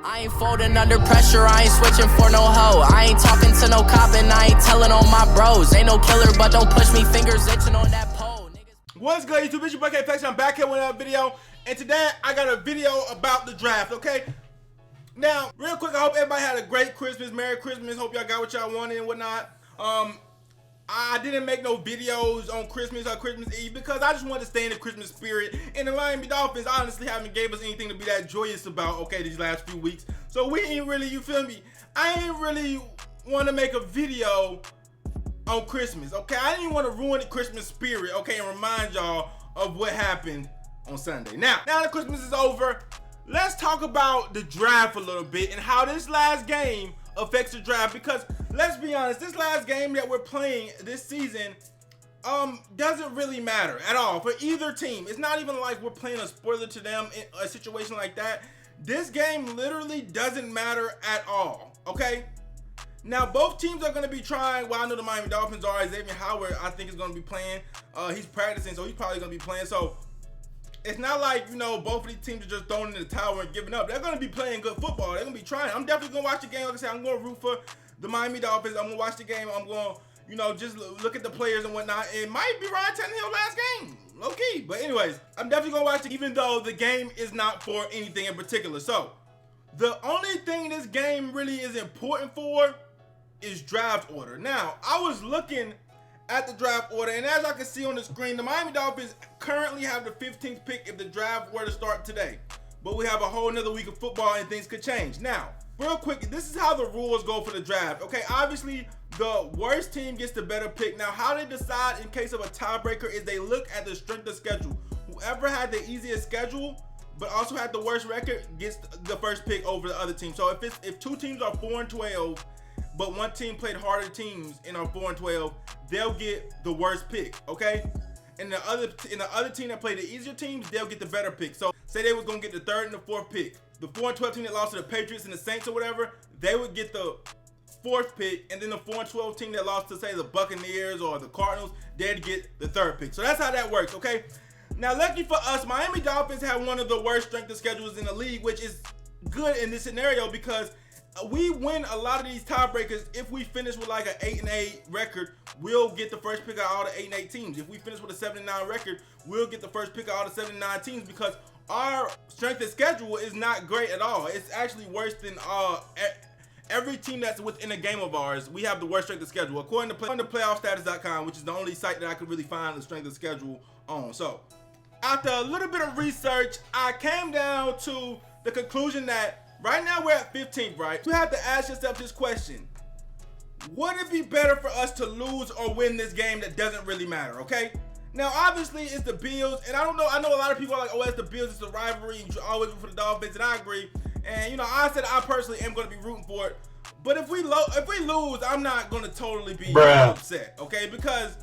I ain't folding under pressure, I ain't switching for no hoe. I ain't talking to no cop and I ain't telling on my bros. Ain't no killer, but don't push me, fingers itching on that pole. What's good, YouTube? It's your boy K-Flex. I'm back here with another video. And today, I got a video about the draft, okay? Now, real quick, I hope everybody had a great Christmas. Merry Christmas. Hope y'all got what y'all wanted and whatnot. I didn't make no videos on Christmas or Christmas Eve because I just wanted to stay in the Christmas spirit. And the Miami Dolphins honestly haven't gave us anything to be that joyous about, okay, these last few weeks. So we ain't really, you feel me? I ain't really want to make a video on Christmas, okay? I didn't want to ruin the Christmas spirit, okay, and remind y'all of what happened on Sunday. Now that Christmas is over, let's talk about the draft a little bit and how this last game affects the draft, because let's be honest, this last game that we're playing this season doesn't really matter at all for either team. It's not even like we're playing a spoiler to them in a situation like that. This game literally doesn't matter at all, okay? Now both teams are going to be trying. Well, I know the Miami Dolphins are. Xavier Howard, I think, is going to be playing. He's practicing, so he's probably going to be playing. So it's not like, you know, both of these teams are just throwing in the towel and giving up. They're going to be playing good football. They're going to be trying. I'm definitely going to watch the game. Like I said, I'm going to root for the Miami Dolphins. I'm going to watch the game. I'm going to, you know, just look at the players and whatnot. It might be Ryan Tannehill last game, low key. But anyways, I'm definitely going to watch it, even though the game is not for anything in particular. So the only thing this game really is important for is draft order. Now, I was looking at the draft order, and as I can see on the screen, the Miami Dolphins currently have the 15th pick if the draft were to start today. But we have a whole nother week of football and things could change. Now, real quick, this is how the rules go for the draft. Okay, obviously, the worst team gets the better pick. Now, how they decide in case of a tiebreaker is they look at the strength of schedule. Whoever had the easiest schedule but also had the worst record gets the first pick over the other team. So if two teams are 4-12, but one team played harder teams and are 4-12, they'll get the worst pick, okay? And the other team that played the easier teams, they'll get the better pick. So say they was gonna get the third and the fourth pick. The 4-12 team that lost to the Patriots and the Saints or whatever, they would get the fourth pick, and then the 4-12 team that lost to, say, the Buccaneers or the Cardinals, they'd get the third pick. So that's how that works, okay? Now, lucky for us, Miami Dolphins have one of the worst strength of schedules in the league, which is good in this scenario because we win a lot of these tiebreakers. If we finish with like an 8-8 record, we'll get the first pick out of all the 8-8 teams. If we finish with a 7-9 record, we'll get the first pick out of the 7-9 teams because our strength of schedule is not great at all. It's actually worse than every team that's within a game of ours. We have the worst strength of schedule according to playoffstatus.com, which is the only site that I could really find the strength of schedule on. So after a little bit of research, I came down to the conclusion that right now we're at 15th, right? You have to ask yourself this question. Would it be better for us to lose or win this game that doesn't really matter, okay? Now, obviously, it's the Bills, and I know a lot of people are like, oh, it's the Bills, it's the rivalry, you should always root for the Dolphins, and I agree. And, you know, I said I personally am going to be rooting for it. But if we lose, I'm not going to totally be upset, okay? Because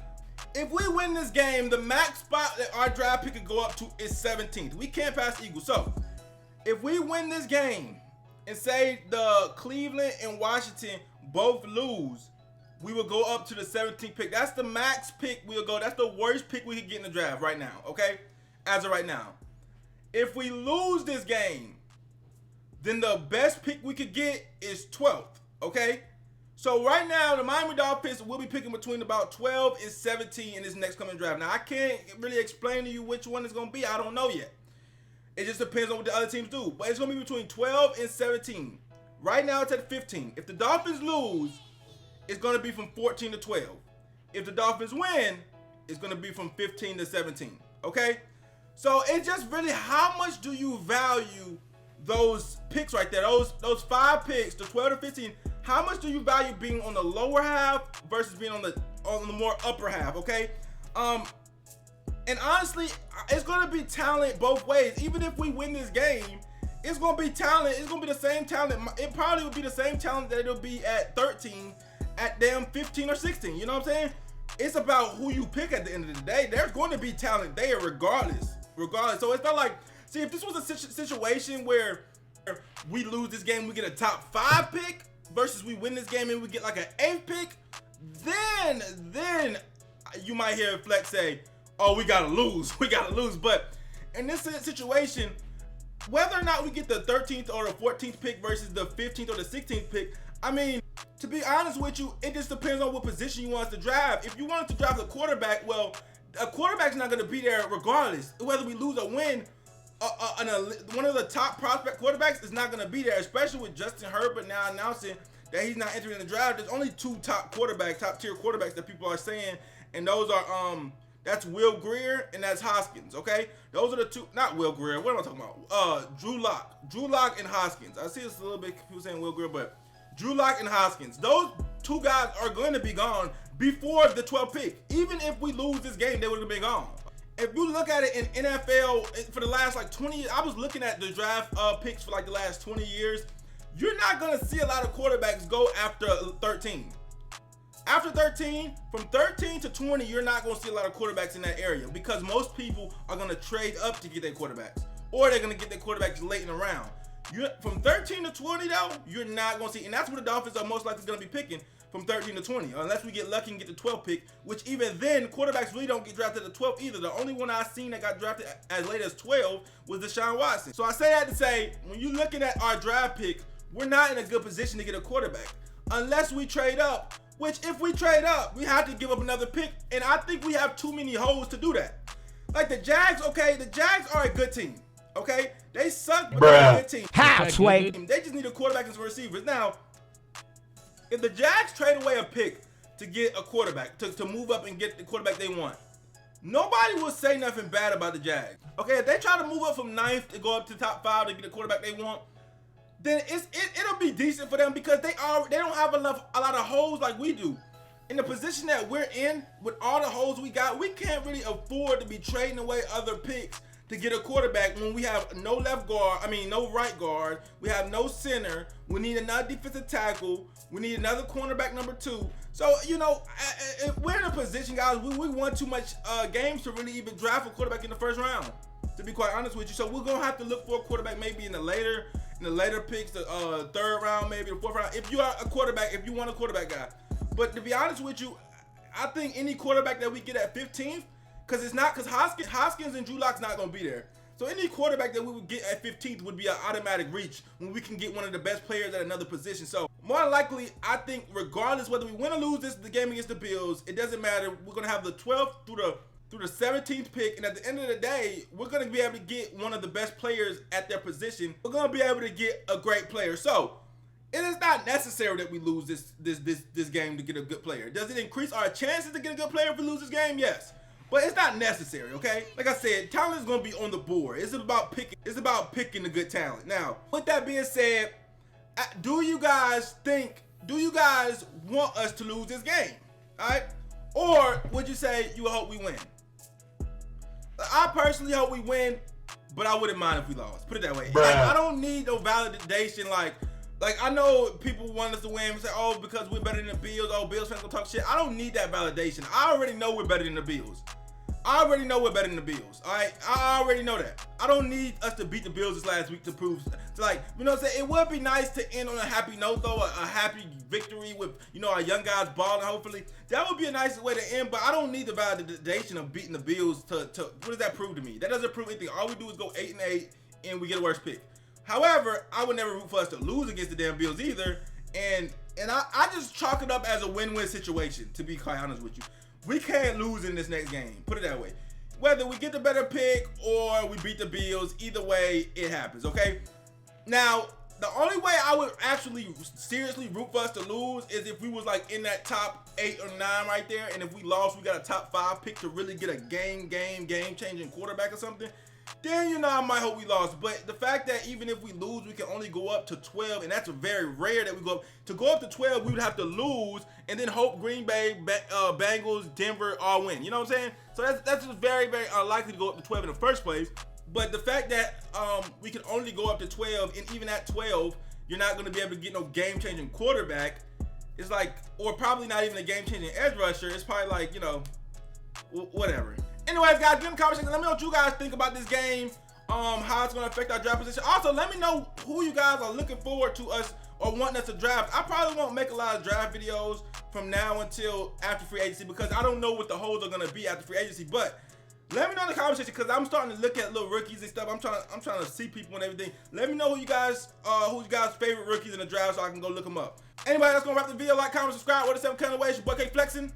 if we win this game, the max spot that our draft pick could go up to is 17th. We can't pass the Eagles. So if we win this game and say the Cleveland and Washington both lose, we will go up to the 17th pick. That's the max pick we'll go. That's the worst pick we could get in the draft right now, okay? As of right now. If we lose this game, then the best pick we could get is 12th, okay? So right now, the Miami Dolphins will be picking between about 12 and 17 in this next coming draft. Now, I can't really explain to you which one it's going to be. I don't know yet. It just depends on what the other teams do. But it's going to be between 12 and 17. Right now, it's at 15. If the Dolphins lose, it's going to be from 14 to 12. If the Dolphins win, it's going to be from 15 to 17. Okay? So it's just really how much do you value those picks right there? Those 5 picks, the 12 to 15, how much do you value being on the lower half versus being on the more upper half, okay? And honestly, it's going to be talent both ways. Even if we win this game, it's going to be talent. It's going to be the same talent. It probably will be the same talent that it'll be at 13, at damn 15 or 16. You know what I'm saying? It's about who you pick at the end of the day. There's going to be talent there regardless. So it's not like, see, if this was a situation where we lose this game, we get a top 5 pick versus we win this game and we get like an 8th pick, then you might hear Flex say, oh, we gotta lose. But in this situation, whether or not we get the 13th or the 14th pick versus the 15th or the 16th pick, I mean, to be honest with you, it just depends on what position you want us to draft. If you want us to draft a quarterback, well, a quarterback's not going to be there regardless. Whether we lose or win, one of the top prospect quarterbacks is not going to be there, especially with Justin Herbert now announcing that he's not entering the draft. There's only two top tier quarterbacks that people are saying, and those are that's Will Grier and that's Hoskins. Okay, those are the two. Not Will Grier. What am I talking about? Drew Lock and Hoskins. I see it's a little bit people saying Will Grier, but Drew Lock and Hoskins. Those two guys are going to be gone before the 12th pick. Even if we lose this game, they would have been gone. If you look at it in NFL for the last like 20 years, I was looking at the draft picks for like the last 20 years. You're not going to see a lot of quarterbacks go after 13. After 13, from 13 to 20, you're not going to see a lot of quarterbacks in that area because most people are going to trade up to get their quarterbacks, or they're going to get their quarterbacks late in the round. From 13 to 20, though, you're not going to see, and that's what the Dolphins are most likely going to be picking, from 13 to 20, unless we get lucky and get the 12th pick, which even then, quarterbacks really don't get drafted at the 12th either. The only one I've seen that got drafted as late as 12 was Deshaun Watson. So I say that to say, when you're looking at our draft pick, we're not in a good position to get a quarterback unless we trade up, which if we trade up, we have to give up another pick, and I think we have too many holes to do that. Like the Jags, okay, the Jags are a good team, okay? They suck, but they're a good team. How, Sway? They just need a quarterback and some receivers. Now, if the Jags trade away a pick to get a quarterback, to move up and get the quarterback they want, nobody will say nothing bad about the Jags. Okay, if they try to move up from 9th to go up to top 5 to get the quarterback they want, then it'll be decent for them because they don't have a lot of holes like we do. In the position that we're in, with all the holes we got, we can't really afford to be trading away other picks to get a quarterback when we have no no right guard, we have no center, we need another defensive tackle, we need another cornerback number 2. So, you know, if we're in a position, guys, we won too much games to really even draft a quarterback in the first round, to be quite honest with you. So we're going to have to look for a quarterback maybe in the later picks, the 3rd round, maybe the 4th round, if you are a quarterback, if you want a quarterback guy. But to be honest with you, I think any quarterback that we get at 15th, because Hoskins and Drew Lock's not going to be there. So any quarterback that we would get at 15th would be an automatic reach when we can get one of the best players at another position. So more than likely, I think regardless whether we win or lose the game against the Bills, it doesn't matter. We're going to have the 12th through the 17th pick, and at the end of the day, we're going to be able to get one of the best players at their position. We're going to be able to get a great player. So it is not necessary that we lose this game to get a good player. Does it increase our chances to get a good player if we lose this game? Yes. But it's not necessary, okay? Like I said, talent is going to be on the board. It's about picking the good talent. Now, with that being said, do you guys want us to lose this game? All right? Or would you say you hope we win? I personally hope we win, but I wouldn't mind if we lost. Put it that way. Like, I don't need no validation. Like I know people want us to win and say, oh, because we're better than the Bills. Oh, Bills fans gonna talk shit. I don't need that validation. I already know we're better than the Bills. All right? I already know that. I don't need us to beat the Bills this last week to prove. You know what I'm saying? It would be nice to end on a happy note, though, a happy victory with, our young guys balling, hopefully. That would be a nice way to end, but I don't need the validation of beating the Bills to what does that prove to me? That doesn't prove anything. All we do is go 8-8 and we get a worse pick. However, I would never root for us to lose against the damn Bills either, and I just chalk it up as a win-win situation, to be quite honest with you. We can't lose in this next game, put it that way. Whether we get the better pick or we beat the Bills, either way, it happens, okay? Now, the only way I would actually seriously root for us to lose is if we was like in that top 8 or 9 right there, and if we lost, we got a top 5 pick to really get a game-changing quarterback or something, then, I might hope we lost. But the fact that even if we lose, we can only go up to 12, and that's very rare that we go up. To go up to 12, we would have to lose and then hope Green Bay, Bengals, Denver all win. You know what I'm saying? So that's just very, very unlikely to go up to 12 in the first place. But the fact that we can only go up to 12, and even at 12, you're not going to be able to get no game-changing quarterback. It's like, or probably not even a game-changing edge rusher. It's probably like, whatever. Anyways, guys, get in the conversation. Let me know what you guys think about this game, how it's going to affect our draft position. Also, let me know who you guys are looking forward to us or wanting us to draft. I probably won't make a lot of draft videos from now until after free agency because I don't know what the holes are going to be after free agency. But Let me know in the comment section, because I'm starting to look at little rookies and stuff. I'm trying to see people and everything. Let me know who's you guys' favorite rookies in the draft so I can go look them up. Anyway, that's gonna wrap the video. Like, comment, subscribe. What is up, kind of ways? Your boy K Flexin'.